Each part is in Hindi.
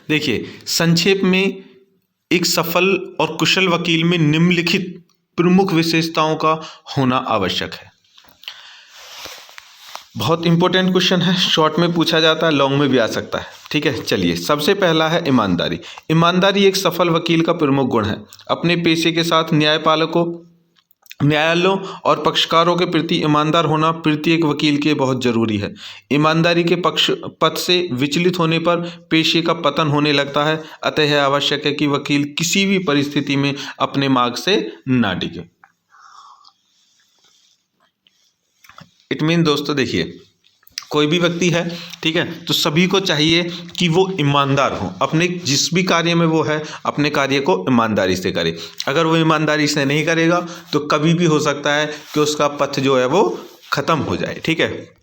देखिए, संक्षेप में एक सफल और कुशल वकील में निम्नलिखित प्रमुख विशेषताओं का होना आवश्यक है। बहुत इंपॉर्टेंट क्वेश्चन है, शॉर्ट में पूछा जाता है, लॉन्ग में भी आ सकता है। ठीक है, चलिए, सबसे पहला है ईमानदारी। ईमानदारी एक सफल वकील का प्रमुख गुण है। अपने पेशे के साथ न्यायालयों और पक्षकारों के प्रति ईमानदार होना प्रत्येक वकील के बहुत जरूरी है। ईमानदारी के पथ से विचलित होने पर पेशे का पतन होने लगता है। अतः यह आवश्यक है कि वकील किसी भी परिस्थिति में अपने मार्ग से ना डिगे। इट मीन दोस्तों, देखिए, कोई भी व्यक्ति है, ठीक है, तो सभी को चाहिए कि वो ईमानदार हो। अपने जिस भी कार्य में वो है, अपने कार्य को ईमानदारी से करे। अगर वो ईमानदारी से नहीं करेगा तो कभी भी हो सकता है कि उसका पथ जो है वो खत्म हो जाए। ठीक है।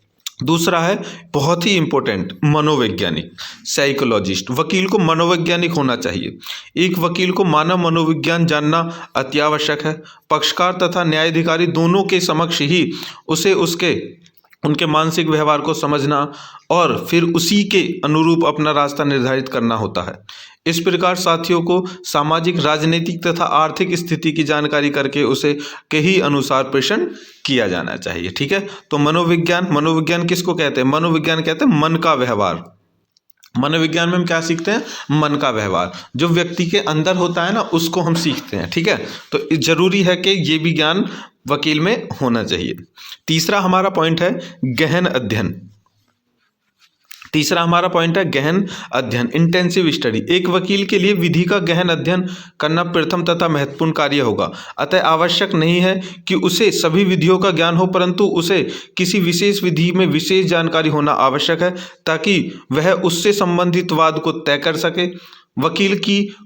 दूसरा है बहुत ही इंपॉर्टेंट, मनोवैज्ञानिक, साइकोलॉजिस्ट। वकील को मनोवैज्ञानिक होना चाहिए। एक वकील को मानव मनोविज्ञान जानना अति आवश्यक है। पक्षकार तथा न्यायाधिकारी दोनों के समक्ष ही उसे उनके मानसिक व्यवहार को समझना और फिर उसी के अनुरूप अपना रास्ता निर्धारित करना होता है। इस प्रकार साथियों को सामाजिक, राजनीतिक तथा आर्थिक स्थिति की जानकारी करके उसे के ही अनुसार प्रश्न किया जाना चाहिए। ठीक है, तो मनोविज्ञान किसको कहते हैं? मनोविज्ञान कहते हैं मन का व्यवहार। मनोविज्ञान में हम क्या सीखते हैं? मन का व्यवहार। जो व्यक्ति के अंदर होता है ना, उसको हम सीखते हैं। ठीक है, तो जरूरी है कि ये भी ज्ञान वकील में होना चाहिए। तीसरा हमारा पॉइंट है गहन अध्ययन, इंटेंसिव स्टडी। एक वकील के लिए विधि का गहन अध्ययन करना प्रथम तथा महत्वपूर्ण कार्य होगा। अतः आवश्यक नहीं है कि उसे सभी विधियों का ज्ञान हो, परंतु उसे किसी विशेष विधि में विशेष जानकारी होना आवश्यक है, ताकि वह उससे संबंधित वाद को तय कर सके। वकील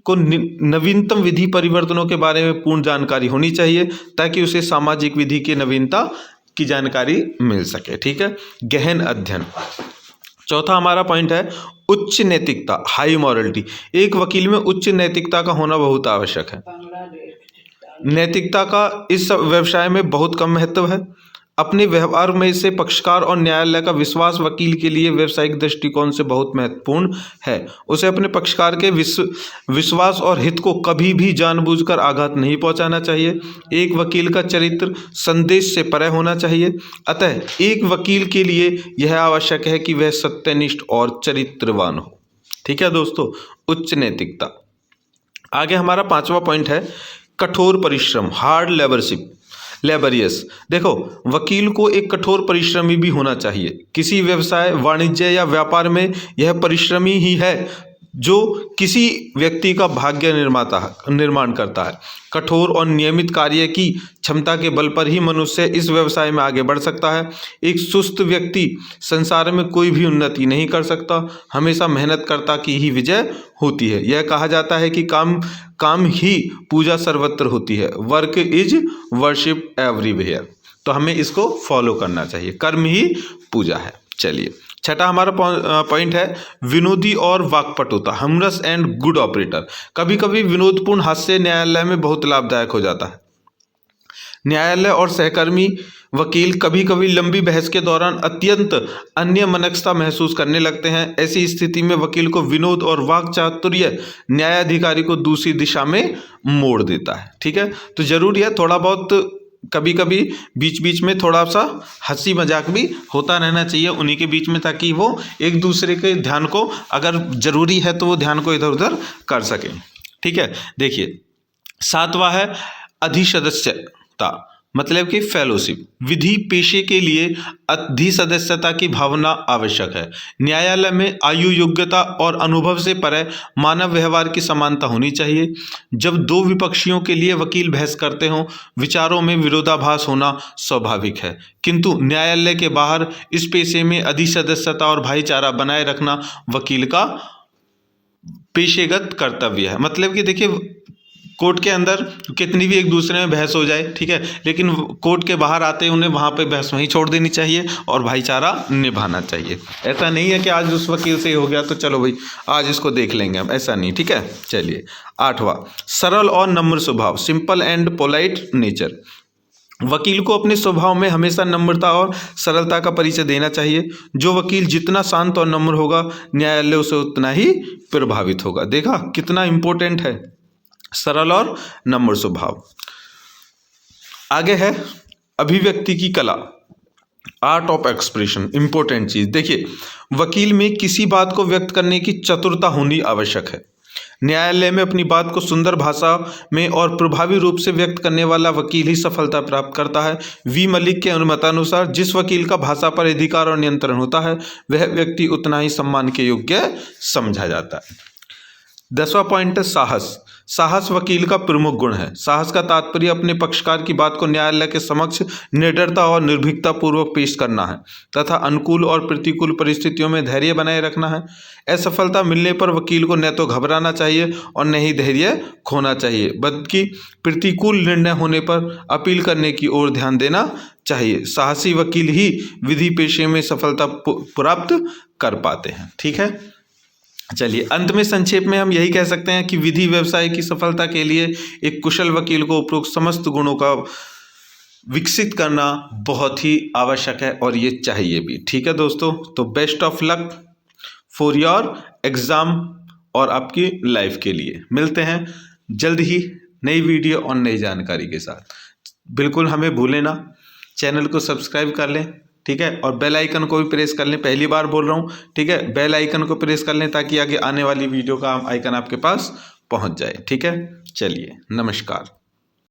को नवीनतम विधि परिवर्तनों के बारे में पूर्ण जानकारी होनी चाहिए, ताकि उसे सामाजिक विधि की नवीनता की जानकारी मिल सके। ठीक है, गहन अध्ययन। चौथा हमारा पॉइंट है उच्च नैतिकता, हाई मॉरलिटी। एक वकील में उच्च नैतिकता का होना बहुत आवश्यक है। नैतिकता का इस व्यवसाय में बहुत कम महत्व है। अपने व्यवहार में से पक्षकार और न्यायालय का विश्वास वकील के लिए व्यावसायिक दृष्टिकोण से बहुत महत्वपूर्ण है। उसे अपने पक्षकार के विश्वास और हित को कभी भी जानबूझकर आघात नहीं पहुंचाना चाहिए। एक वकील का चरित्र संदेश से परे होना चाहिए। अतः एक वकील के लिए यह आवश्यक है कि वह सत्यनिष्ठ और चरित्रवान हो। ठीक है दोस्तों, उच्च नैतिकता। आगे हमारा पांचवा पॉइंट है कठोर परिश्रम, हार्ड लेबरियस। देखो, वकील को एक कठोर परिश्रमी भी होना चाहिए। किसी व्यवसाय, वाणिज्य या व्यापार में यह परिश्रमी ही है जो किसी व्यक्ति का भाग्य निर्माण करता है। कठोर और नियमित कार्य की क्षमता के बल पर ही मनुष्य इस व्यवसाय में आगे बढ़ सकता है। एक सुस्त व्यक्ति संसार में कोई भी उन्नति नहीं कर सकता। हमेशा मेहनतकर्ता की ही विजय होती है। यह कहा जाता है कि काम ही पूजा सर्वत्र होती है। Work is worship everywhere. तो हमें इसको फॉलो करना चाहिए, कर्म ही पूजा है। चलिए, छठा हमारा पॉइंट है विनोदी और वाक्पटुता, ह्यूमरस एंड गुड ऑपरेटर। कभी कभी विनोदपूर्ण हास्य न्यायालय में बहुत लाभदायक हो जाता है। न्यायालय और सहकर्मी वकील कभी कभी लंबी बहस के दौरान अत्यंत अन्यमनस्कता महसूस करने लगते हैं। ऐसी स्थिति में वकील को विनोद और वाक चातुर्य न्यायाधिकारी को दूसरी दिशा में मोड़ देता है। ठीक है, तो जरूरी है थोड़ा बहुत कभी कभी बीच बीच में थोड़ा सा हंसी मजाक भी होता रहना चाहिए उन्हीं के बीच में, ताकि वो एक दूसरे के ध्यान को, अगर जरूरी है तो वो ध्यान को इधर उधर कर सकें। ठीक है, देखिए, सातवां है अधिसदस्यता, मतलब कि फेलोशिप। विधि पेशे के लिए अधिसदस्यता की भावना आवश्यक है। न्यायालय में आयु, योग्यता और अनुभव से परे मानव व्यवहार की समानता होनी चाहिए। जब दो विपक्षियों के लिए वकील बहस करते हों, विचारों में विरोधाभास होना स्वाभाविक है, किंतु न्यायालय के बाहर इस पेशे में अधिसदस्यता और भाईचारा बनाए रखना वकील का पेशेगत कर्तव्य है। मतलब कि देखिए, कोर्ट के अंदर कितनी भी एक दूसरे में बहस हो जाए, ठीक है, लेकिन कोर्ट के बाहर आते ही उन्हें वहाँ पे बहस वहीं छोड़ देनी चाहिए और भाईचारा निभाना चाहिए। ऐसा नहीं है कि आज उस वकील से ही हो गया तो चलो भाई आज इसको देख लेंगे हम, ऐसा नहीं। ठीक है, चलिए, आठवां सरल और नम्र स्वभाव, सिंपल एंड पोलाइट नेचर। वकील को अपने स्वभाव में हमेशा नम्रता और सरलता का परिचय देना चाहिए। जो वकील जितना शांत और नम्र होगा, न्यायालय उसे उतना ही प्रभावित होगा। देखा कितना इम्पोर्टेंट है सरल और नम्र स्वभाव। आगे है अभिव्यक्ति की कला, आर्ट ऑफ एक्सप्रेशन। इंपॉर्टेंट चीज देखिए, वकील में किसी बात को व्यक्त करने की चतुरता होनी आवश्यक है। न्यायालय में अपनी बात को सुंदर भाषा में और प्रभावी रूप से व्यक्त करने वाला वकील ही सफलता प्राप्त करता है। वी मलिक के मतानुसार जिस वकील का भाषा पर अधिकार और नियंत्रण होता है, वह व्यक्ति उतना ही सम्मान के योग्य समझा जाता है। 10वां पॉइंट है साहस। साहस वकील का प्रमुख गुण है। साहस का तात्पर्य अपने पक्षकार की बात को न्यायालय के समक्ष निडरता और निर्भीकता पूर्वक पेश करना है तथा अनुकूल और प्रतिकूल परिस्थितियों में धैर्य बनाए रखना है। असफलता मिलने पर वकील को न तो घबराना चाहिए और न ही धैर्य खोना चाहिए, बल्कि प्रतिकूल निर्णय होने पर अपील करने की ओर ध्यान देना चाहिए। साहसी वकील ही विधि पेशे में सफलता प्राप्त कर पाते हैं। ठीक है, चलिए अंत में संक्षेप में हम यही कह सकते हैं कि विधि व्यवसाय की सफलता के लिए एक कुशल वकील को उपरोक्त समस्त गुणों का विकसित करना बहुत ही आवश्यक है और ये चाहिए भी। ठीक है दोस्तों, तो best of luck for your exam और आपकी लाइफ के लिए। मिलते हैं जल्द ही नई वीडियो और नई जानकारी के साथ। बिल्कुल हमें भूलें ना, चैनल को सब्सक्राइब कर लें, ठीक है, और बेल आइकन को भी प्रेस कर लें। पहली बार बोल रहा हूँ, ठीक है, बेल आइकन को प्रेस कर लें ताकि आगे आने वाली वीडियो का आइकन आपके पास पहुँच जाए। ठीक है, चलिए नमस्कार।